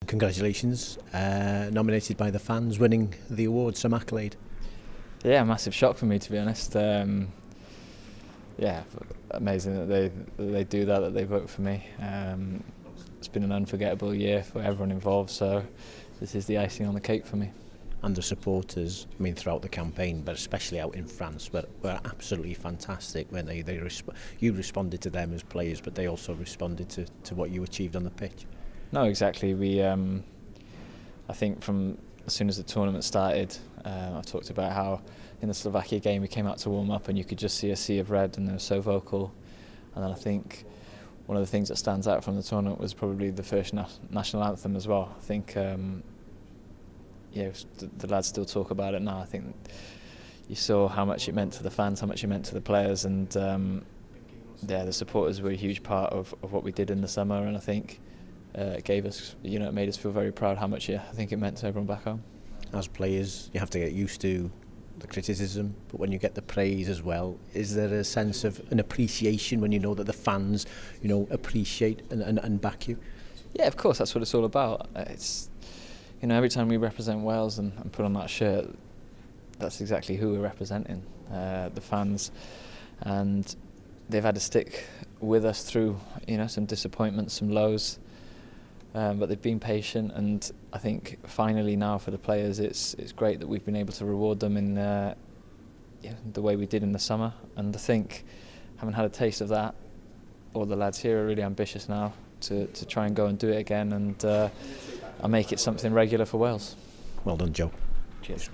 Congratulations, nominated by the fans, winning the award, some accolade. Yeah, massive shock for me, to be honest. Yeah, amazing that they do that they vote for me. It's been an unforgettable year for everyone involved, so this is the icing on the cake for me. And the supporters, I mean, throughout the campaign, but especially out in France, were absolutely fantastic when you responded to them as players, but they also responded to what you achieved on the pitch. No, exactly. I think from as soon as the tournament started, I talked about how in the Slovakia game we came out to warm up and you could just see a sea of red, and they were so vocal. And then I think one of the things that stands out from the tournament was probably the first national anthem as well. I think the lads still talk about it now. I think you saw how much it meant to the fans, how much it meant to the players, and the supporters were a huge part of what we did in the summer. And I think it gave us, it made us feel very proud how much I think it meant to everyone back home. As players, you have to get used to the criticism, but when you get the praise as well, is there a sense of an appreciation when you know that the fans, appreciate and back you? Yeah, of course, that's what it's all about. It's every time we represent Wales and put on that shirt, that's exactly who we're representing, the fans, and they've had to stick with us through some disappointments, some lows, but they've been patient, and I think finally now for the players it's great that we've been able to reward them in the way we did in the summer. And I think having had a taste of that, all the lads here are really ambitious now to try and go and do it again, and make it something regular for Wales. Well done, Joe. Cheers.